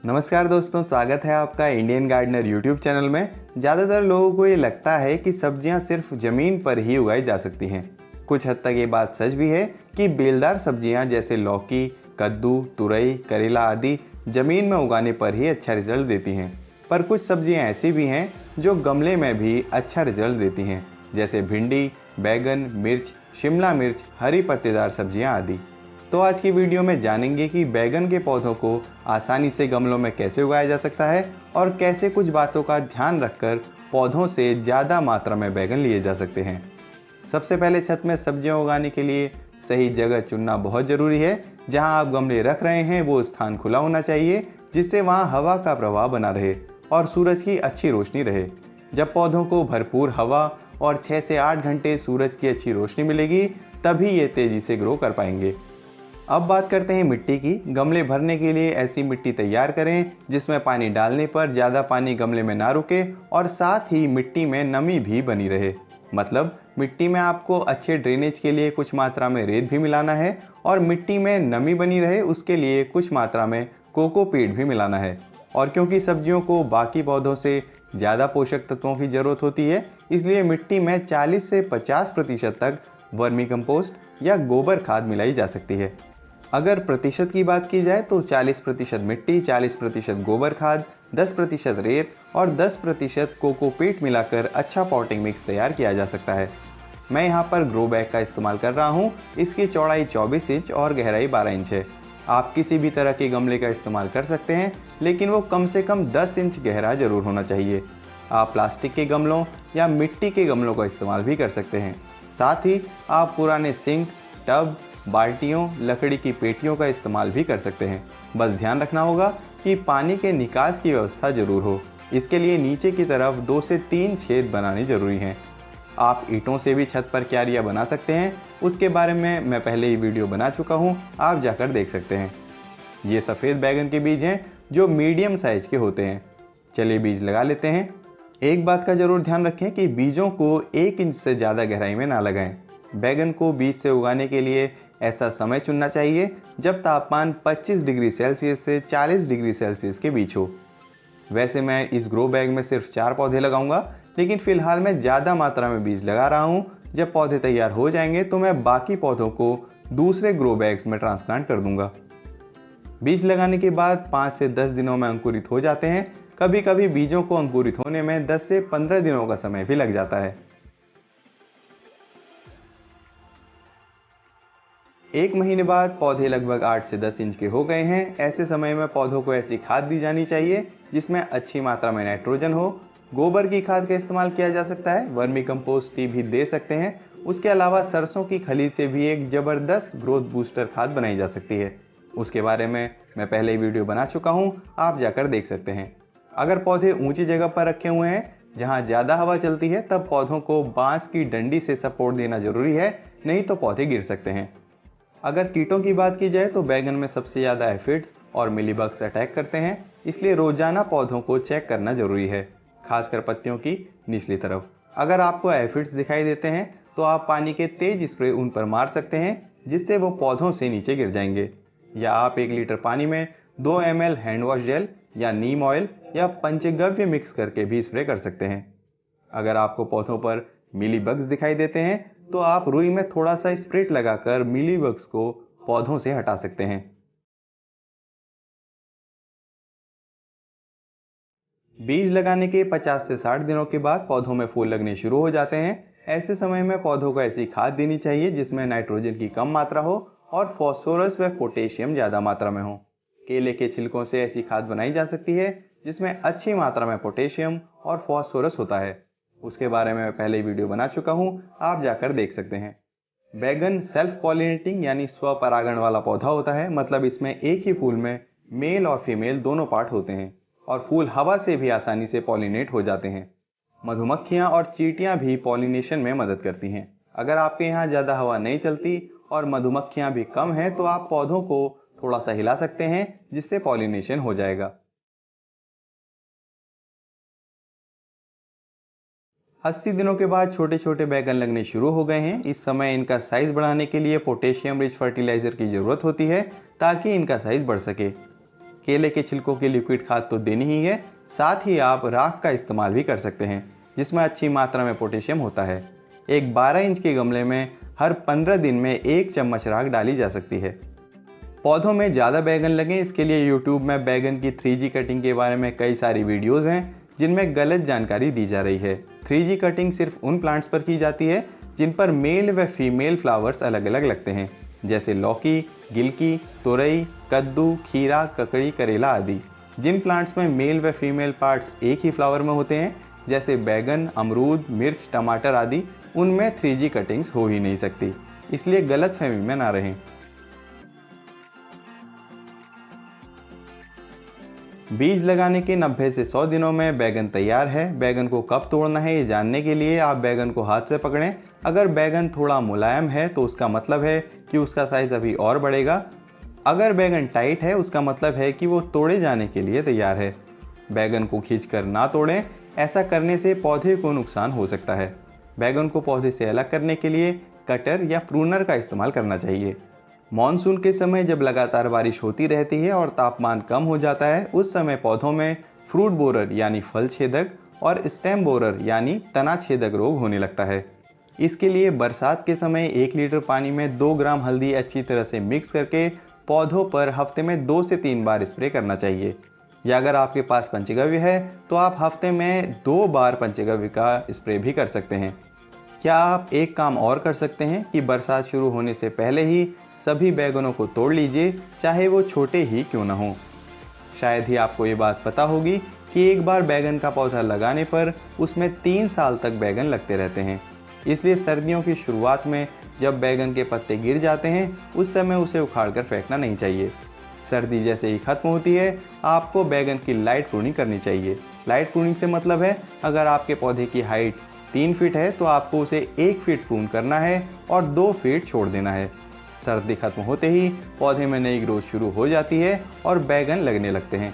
नमस्कार दोस्तों, स्वागत है आपका इंडियन गार्डनर यूट्यूब चैनल में। ज़्यादातर लोगों को ये लगता है कि सब्जियां सिर्फ ज़मीन पर ही उगाई जा सकती हैं। कुछ हद तक ये बात सच भी है कि बेलदार सब्जियां जैसे लौकी, कद्दू, तुरई, करेला आदि ज़मीन में उगाने पर ही अच्छा रिजल्ट देती हैं। पर कुछ सब्जियां ऐसी भी हैं जो गमले में भी अच्छा रिजल्ट देती हैं, जैसे भिंडी, बैगन, मिर्च, शिमला मिर्च, हरी पत्तेदार सब्जियां आदि। तो आज की वीडियो में जानेंगे कि बैगन के पौधों को आसानी से गमलों में कैसे उगाया जा सकता है और कैसे कुछ बातों का ध्यान रखकर पौधों से ज़्यादा मात्रा में बैगन लिए जा सकते हैं। सबसे पहले छत में सब्जियां उगाने के लिए सही जगह चुनना बहुत ज़रूरी है। जहां आप गमले रख रहे हैं वो स्थान खुला होना चाहिए, जिससे वहां हवा का प्रवाह बना रहे और सूरज की अच्छी रोशनी रहे। जब पौधों को भरपूर हवा और 6 से 8 घंटे सूरज की अच्छी रोशनी मिलेगी, तभी ये तेज़ी से ग्रो कर पाएंगे। अब बात करते हैं मिट्टी की। गमले भरने के लिए ऐसी मिट्टी तैयार करें जिसमें पानी डालने पर ज़्यादा पानी गमले में ना रुके और साथ ही मिट्टी में नमी भी बनी रहे। मतलब मिट्टी में आपको अच्छे ड्रेनेज के लिए कुछ मात्रा में रेत भी मिलाना है और मिट्टी में नमी बनी रहे उसके लिए कुछ मात्रा में कोकोपीट भी मिलाना है। और क्योंकि सब्जियों को बाकी पौधों से ज़्यादा पोषक तत्वों की ज़रूरत होती है, इसलिए मिट्टी में 40 से 50% तक वर्मी कंपोस्ट या गोबर खाद मिलाई जा सकती है। अगर प्रतिशत की बात की जाए तो 40% मिट्टी, 40% गोबर खाद, 10% रेत और 10% कोकोपीट मिलाकर अच्छा पॉटिंग मिक्स तैयार किया जा सकता है। मैं यहाँ पर ग्रो बैग का इस्तेमाल कर रहा हूँ। इसकी चौड़ाई 24 इंच और गहराई 12 इंच है। आप किसी भी तरह के गमले का इस्तेमाल कर सकते हैं, लेकिन वो कम से कम 10 इंच गहरा जरूर होना चाहिए। आप प्लास्टिक के गमलों या मिट्टी के गमलों का इस्तेमाल भी कर सकते हैं। साथ ही आप पुराने सिंक, टब, बाल्टियों, लकड़ी की पेटियों का इस्तेमाल भी कर सकते हैं। बस ध्यान रखना होगा कि पानी के निकास की व्यवस्था जरूर हो। इसके लिए नीचे की तरफ 2 से 3 छेद बनाने जरूरी हैं। आप ईंटों से भी छत पर क्यारियां बना सकते हैं। उसके बारे में मैं पहले ही वीडियो बना चुका हूं, आप जाकर देख सकते हैं। ये सफ़ेद बैगन के बीज हैं जो मीडियम साइज के होते हैं। चलिए बीज लगा लेते हैं। एक बात का जरूर ध्यान रखें कि बीजों को 1 इंच से ज़्यादा गहराई में ना लगाएं। बैगन को बीज से उगाने के लिए ऐसा समय चुनना चाहिए जब तापमान 25 डिग्री सेल्सियस से 40 डिग्री सेल्सियस के बीच हो। वैसे मैं इस ग्रो बैग में सिर्फ 4 पौधे लगाऊंगा, लेकिन फ़िलहाल मैं ज़्यादा मात्रा में बीज लगा रहा हूं। जब पौधे तैयार हो जाएंगे तो मैं बाकी पौधों को दूसरे ग्रो बैग्स में ट्रांसप्लांट कर दूंगा। बीज लगाने के बाद 5 से 10 दिनों में अंकुरित हो जाते हैं। कभी कभी बीजों को अंकुरित होने में 10 से 15 दिनों का समय भी लग जाता है। 1 महीने बाद पौधे लगभग 8 से 10 इंच के हो गए हैं। ऐसे समय में पौधों को ऐसी खाद दी जानी चाहिए जिसमें अच्छी मात्रा में नाइट्रोजन हो। गोबर की खाद का इस्तेमाल किया जा सकता है, वर्मी कंपोस्ट की भी दे सकते हैं। उसके अलावा सरसों की खली से भी एक ज़बरदस्त ग्रोथ बूस्टर खाद बनाई जा सकती है। उसके बारे में मैं पहले ही वीडियो बना चुका हूँ, आप जाकर देख सकते हैं। अगर पौधे ऊंची जगह पर रखे हुए हैं जहाँ ज़्यादा हवा चलती है, तब पौधों को बांस की डंडी से सपोर्ट देना जरूरी है, नहीं तो पौधे गिर सकते हैं। अगर कीटों की बात की जाए तो बैगन में सबसे ज़्यादा एफिड्स और मिलीबग्स अटैक करते हैं, इसलिए रोजाना पौधों को चेक करना जरूरी है, खासकर पत्तियों की निचली तरफ। अगर आपको एफिड्स दिखाई देते हैं तो आप पानी के तेज स्प्रे उन पर मार सकते हैं, जिससे वो पौधों से नीचे गिर जाएंगे। या आप 1 लीटर पानी में 2 ml हैंड वॉश जेल या नीम ऑयल या पंचगव्य मिक्स करके भी स्प्रे कर सकते हैं। अगर आपको पौधों पर मिलीबग्स दिखाई देते हैं तो आप रुई में थोड़ा सा स्प्रिट लगाकर मिलीबग्स को पौधों से हटा सकते हैं। बीज लगाने के 50 से 60 दिनों के बाद पौधों में फूल लगने शुरू हो जाते हैं। ऐसे समय में पौधों को ऐसी खाद देनी चाहिए जिसमें नाइट्रोजन की कम मात्रा हो और फॉस्फोरस व पोटेशियम ज़्यादा मात्रा में हो। केले के छिलकों से ऐसी खाद बनाई जा सकती है जिसमें अच्छी मात्रा में पोटेशियम और फॉस्फोरस होता है। उसके बारे में मैं पहले ही वीडियो बना चुका हूँ, आप जाकर देख सकते हैं। बैगन सेल्फ पॉलिनेटिंग यानी स्वपरागण वाला पौधा होता है। मतलब इसमें एक ही फूल में मेल और फीमेल दोनों पार्ट होते हैं और फूल हवा से भी आसानी से पॉलिनेट हो जाते हैं। मधुमक्खियां और चींटियां भी पॉलिनेशन में मदद करती हैं। अगर आपके यहाँ ज़्यादा हवा नहीं चलती और मधुमक्खियां भी कम हैं तो आप पौधों को थोड़ा सा हिला सकते हैं, जिससे पॉलिनेशन हो जाएगा। 80 दिनों के बाद छोटे छोटे बैगन लगने शुरू हो गए हैं। इस समय इनका साइज बढ़ाने के लिए पोटेशियम रिच फर्टिलाइजर की ज़रूरत होती है ताकि इनका साइज बढ़ सके। केले के छिलकों की लिक्विड खाद तो देनी ही है, साथ ही आप राख का इस्तेमाल भी कर सकते हैं जिसमें अच्छी मात्रा में पोटेशियम होता है। एक 12 इंच के गमले में हर 15 दिन में 1 चम्मच राख डाली जा सकती है। पौधों में ज़्यादा बैगन लगें, इसके लिए यूट्यूब में बैगन की 3G कटिंग के बारे में कई सारी वीडियोज़ हैं जिनमें गलत जानकारी दी जा रही है। 3G कटिंग सिर्फ उन प्लांट्स पर की जाती है जिन पर मेल व फीमेल फ्लावर्स अलग अलग लगते हैं, जैसे लौकी, गिलकी, तोरई, कद्दू, खीरा, ककड़ी, करेला आदि। जिन प्लांट्स में मेल व फीमेल पार्ट्स एक ही फ्लावर में होते हैं, जैसे बैगन, अमरूद, मिर्च, टमाटर आदि, उनमें 3G कटिंग्स हो ही नहीं सकती, इसलिए गलतफहमी में ना रहें। बीज लगाने के 90 से 100 दिनों में बैगन तैयार है। बैगन को कब तोड़ना है ये जानने के लिए आप बैगन को हाथ से पकड़ें। अगर बैगन थोड़ा मुलायम है तो उसका मतलब है कि उसका साइज़ अभी और बढ़ेगा। अगर बैगन टाइट है उसका मतलब है कि वो तोड़े जाने के लिए तैयार है। बैगन को खींचकर ना तोड़ें, ऐसा करने से पौधे को नुकसान हो सकता है। बैगन को पौधे से अलग करने के लिए कटर या प्रूनर का इस्तेमाल करना चाहिए। मॉनसून के समय जब लगातार बारिश होती रहती है और तापमान कम हो जाता है, उस समय पौधों में फ्रूट बोरर यानी फल छेदक और स्टेम बोरर यानी तना छेदक रोग होने लगता है। इसके लिए बरसात के समय 1 लीटर पानी में 2 ग्राम हल्दी अच्छी तरह से मिक्स करके पौधों पर हफ्ते में 2 से 3 बार स्प्रे करना चाहिए। या अगर आपके पास पंचगव्य है तो आप हफ्ते में 2 बार पंचगव्य का स्प्रे भी कर सकते हैं। क्या आप एक काम और कर सकते हैं कि बरसात शुरू होने से पहले ही सभी बैगनों को तोड़ लीजिए, चाहे वो छोटे ही क्यों ना हो। शायद ही आपको ये बात पता होगी कि एक बार बैगन का पौधा लगाने पर उसमें 3 साल तक बैगन लगते रहते हैं। इसलिए सर्दियों की शुरुआत में जब बैगन के पत्ते गिर जाते हैं उस समय उसे उखाड़कर फेंकना नहीं चाहिए। सर्दी जैसे ही खत्म होती है आपको बैगन की लाइट प्रूनिंग करनी चाहिए। लाइट प्रूनिंग से मतलब है अगर आपके पौधे की हाइट 3 फीट है तो आपको उसे 1 फीट प्रून करना है और 2 फीट छोड़ देना है। सर्दी खत्म होते ही पौधे में नई ग्रोथ शुरू हो जाती है और बैगन लगने लगते हैं।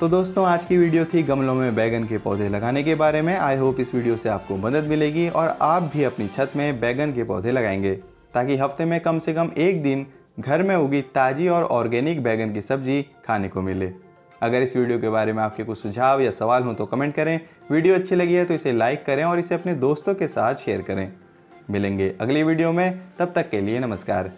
तो दोस्तों, आज की वीडियो थी गमलों में बैगन के पौधे लगाने के बारे में। आई होप इस वीडियो से आपको मदद मिलेगी और आप भी अपनी छत में बैगन के पौधे लगाएंगे ताकि हफ्ते में कम से कम एक दिन घर में उगी ताज़ी और ऑर्गेनिक बैगन की सब्जी खाने को मिले। अगर इस वीडियो के बारे में आपके कुछ सुझाव या सवाल हो तो कमेंट करें। वीडियो अच्छी लगी है तो इसे लाइक करें और इसे अपने दोस्तों के साथ शेयर करें। मिलेंगे अगली वीडियो में, तब तक के लिए नमस्कार।